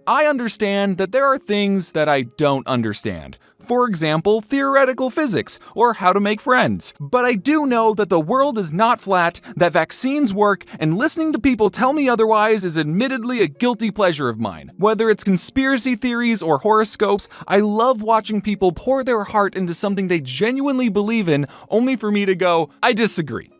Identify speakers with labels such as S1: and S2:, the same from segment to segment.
S1: I understand that there are things that I don't understand. For example, theoretical physics, or how to make friends. But I do know that the world is not flat, that vaccines work, and listening to people tell me otherwise is admittedly a guilty pleasure of mine. Whether it's conspiracy theories or horoscopes, I love watching people pour their heart into something they genuinely believe in, only for me to go, I disagree.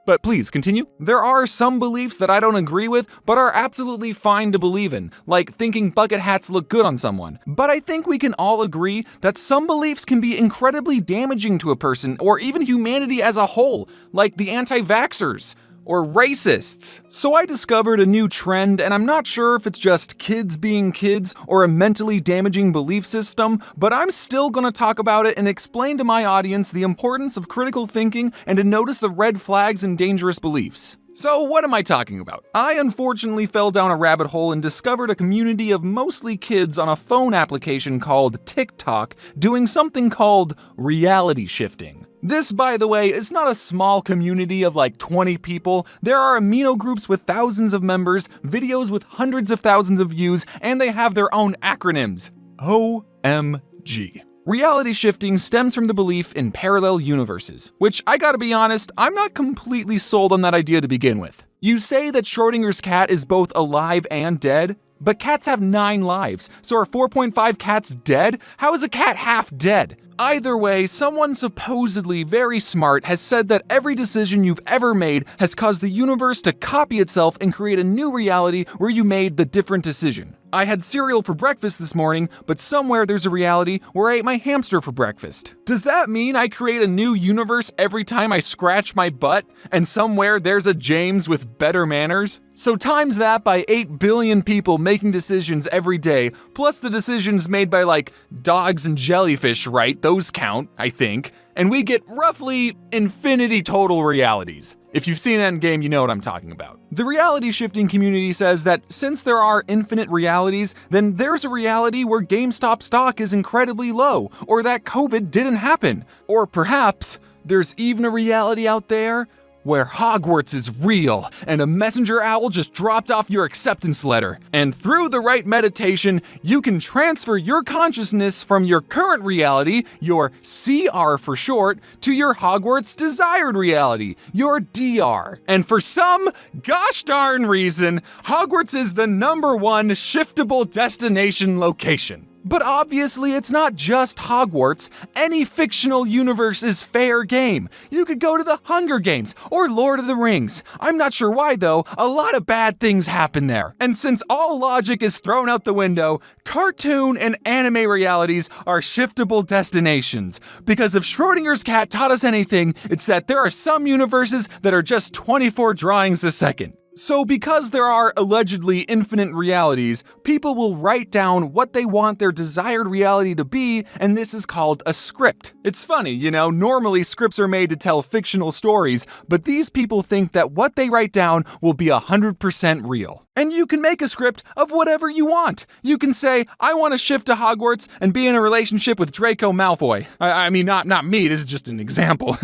S1: But please, continue. There are some beliefs that I don't agree with, but are absolutely fine to believe in, like thinking bucket hats look good on someone. But I think we can all agree that some beliefs can be incredibly damaging to a person, or even humanity as a whole, like the anti-vaxxers or racists. So I discovered a new trend, and I'm not sure if it's just kids being kids or a mentally damaging belief system, but I'm still gonna talk about it and explain to my audience the importance of critical thinking and to notice the red flags and dangerous beliefs. So what am I talking about? I unfortunately fell down a rabbit hole and discovered a community of mostly kids on a phone application called TikTok doing something called reality shifting. This, by the way, is not a small community of like 20 people. There are amino groups with thousands of members, videos with hundreds of thousands of views, and they have their own acronyms. OMG. Reality shifting stems from the belief in parallel universes, which I gotta be honest, I'm not completely sold on that idea to begin with. You say that Schrodinger's cat is both alive and dead, but cats have 9 lives, so are 4.5 cats dead? How is a cat half dead? Either way, someone supposedly very smart has said that every decision you've ever made has caused the universe to copy itself and create a new reality where you made the different decision. I had cereal for breakfast this morning, but somewhere there's a reality where I ate my hamster for breakfast. Does that mean I create a new universe every time I scratch my butt, and somewhere there's a James with better manners? So times that by 8 billion people making decisions every day, plus the decisions made by like dogs and jellyfish, right? Those count, I think. And we get roughly infinity total realities. If you've seen Endgame, you know what I'm talking about. The reality shifting community says that since there are infinite realities, then there's a reality where GameStop stock is incredibly low, or that COVID didn't happen. Or perhaps there's even a reality out there where Hogwarts is real and a messenger owl just dropped off your acceptance letter. And through the right meditation, you can transfer your consciousness from your current reality, your CR for short, to your Hogwarts desired reality, your DR. And for some gosh darn reason, Hogwarts is the #1 shiftable destination location. But obviously it's not just Hogwarts. Any fictional universe is fair game. You could go to the Hunger Games or Lord of the Rings. I'm not sure why though, a lot of bad things happen there. And since all logic is thrown out the window, cartoon and anime realities are shiftable destinations. Because if Schrodinger's cat taught us anything, it's that there are some universes that are just 24 drawings a second. So because there are allegedly infinite realities, people will write down what they want their desired reality to be, and this is called a script. It's funny, you know, normally scripts are made to tell fictional stories, but these people think that what they write down will be 100% real. And you can make a script of whatever you want. You can say, I want to shift to Hogwarts and be in a relationship with Draco Malfoy. I mean, not me, this is just an example.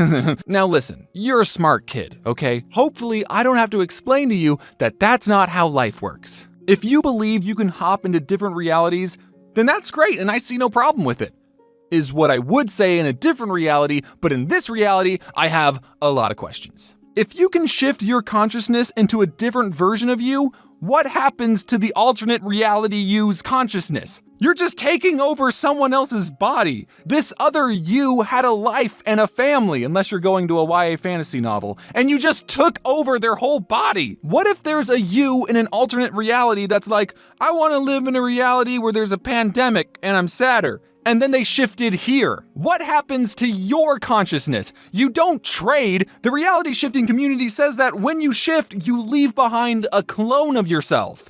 S1: Now listen, you're a smart kid, okay? Hopefully I don't have to explain to you that that's not how life works. If you believe you can hop into different realities, then that's great and I see no problem with it. Is what I would say in a different reality, but in this reality, I have a lot of questions. If you can shift your consciousness into a different version of you, what happens to the alternate reality you's consciousness? You're just taking over someone else's body. This other you had a life and a family, unless you're going to a YA fantasy novel, and you just took over their whole body. What if there's a you in an alternate reality that's like, I want to live in a reality where there's a pandemic and I'm sadder? And then they shifted here. What happens to your consciousness? You don't trade. The reality shifting community says that when you shift, you leave behind a clone of yourself.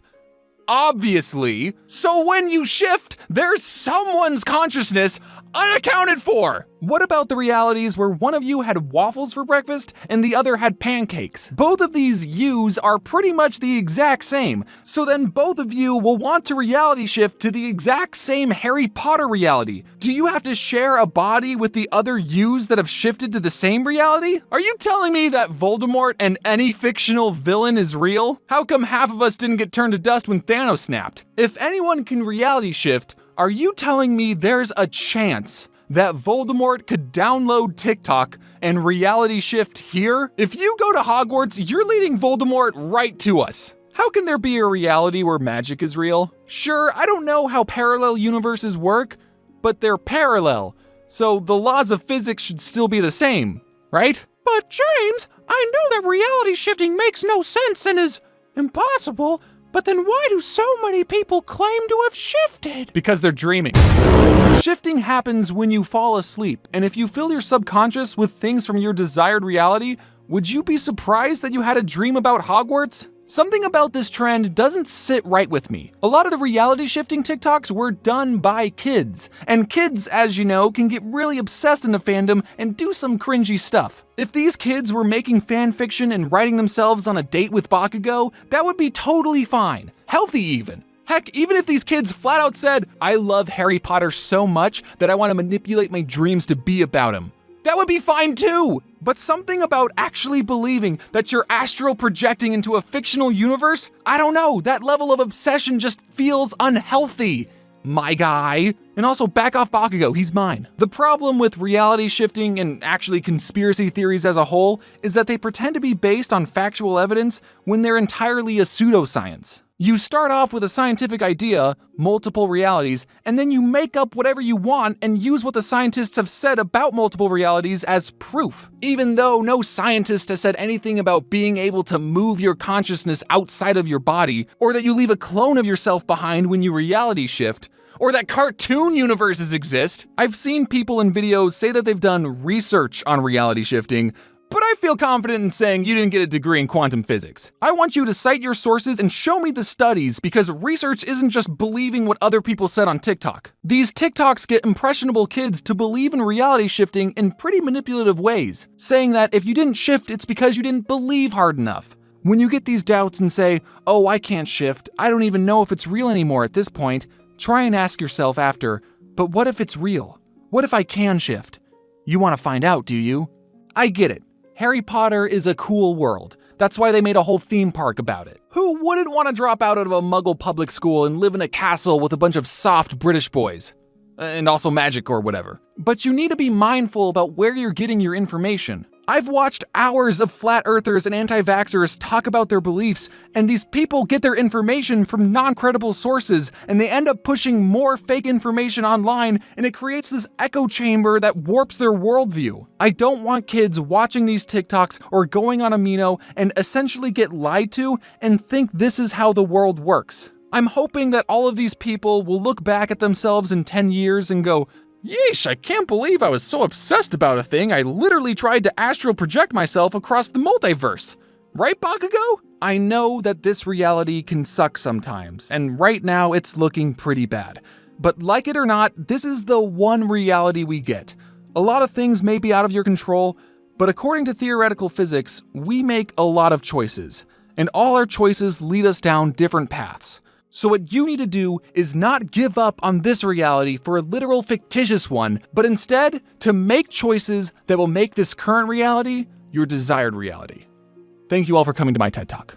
S1: Obviously. So when you shift, there's someone's consciousness unaccounted for. What about the realities where one of you had waffles for breakfast and the other had pancakes? Both of these yous are pretty much the exact same, so then both of you will want to reality shift to the exact same Harry Potter reality. Do you have to share a body with the other yous that have shifted to the same reality? Are you telling me that Voldemort and any fictional villain is real? How come half of us didn't get turned to dust when Thanos snapped? If anyone can reality shift, are you telling me there's a chance that Voldemort could download TikTok and reality shift here? If you go to Hogwarts, you're leading Voldemort right to us. How can there be a reality where magic is real? Sure, I don't know how parallel universes work, but they're parallel, so the laws of physics should still be the same, right? But James, I know that reality shifting makes no sense and is impossible, but then why do so many people claim to have shifted? Because they're dreaming. Shifting happens when you fall asleep, and if you fill your subconscious with things from your desired reality, would you be surprised that you had a dream about Hogwarts? Something about this trend doesn't sit right with me. A lot of the reality shifting TikToks were done by kids, and kids, as you know, can get really obsessed in the fandom and do some cringy stuff. If these kids were making fan fiction and writing themselves on a date with Bakugo, that would be totally fine. Healthy even. Heck, even if these kids flat out said, "I love Harry Potter so much that I want to manipulate my dreams to be about him," that would be fine too! But something about actually believing that you're astral projecting into a fictional universe, I don't know, that level of obsession just feels unhealthy, my guy. And also, back off Bakugo, he's mine. The problem with reality shifting and actually conspiracy theories as a whole is that they pretend to be based on factual evidence when they're entirely a pseudoscience. You start off with a scientific idea, multiple realities, and then you make up whatever you want and use what the scientists have said about multiple realities as proof. Even though no scientist has said anything about being able to move your consciousness outside of your body, or that you leave a clone of yourself behind when you reality shift, or that cartoon universes exist. I've seen people in videos say that they've done research on reality shifting, but I feel confident in saying you didn't get a degree in quantum physics. I want you to cite your sources and show me the studies, because research isn't just believing what other people said on TikTok. These TikToks get impressionable kids to believe in reality shifting in pretty manipulative ways, saying that if you didn't shift, it's because you didn't believe hard enough. When you get these doubts and say, "Oh, I can't shift, I don't even know if it's real anymore at this point," try and ask yourself after, "But what if it's real? What if I can shift?" You want to find out, do you? I get it. Harry Potter is a cool world. That's why they made a whole theme park about it. Who wouldn't want to drop out of a Muggle public school and live in a castle with a bunch of soft British boys? And also magic or whatever. But you need to be mindful about where you're getting your information. I've watched hours of flat earthers and anti-vaxxers talk about their beliefs, and these people get their information from non-credible sources, and they end up pushing more fake information online, and it creates this echo chamber that warps their worldview. I don't want kids watching these TikToks or going on Amino and essentially get lied to and think this is how the world works. I'm hoping that all of these people will look back at themselves in 10 years and go, "Yeesh, I can't believe I was so obsessed about a thing, I literally tried to astral project myself across the multiverse." Right, Bakugo? I know that this reality can suck sometimes, and right now it's looking pretty bad. But like it or not, this is the one reality we get. A lot of things may be out of your control, but according to theoretical physics, we make a lot of choices, and all our choices lead us down different paths. So what you need to do is not give up on this reality for a literal fictitious one, but instead to make choices that will make this current reality your desired reality. Thank you all for coming to my TED Talk.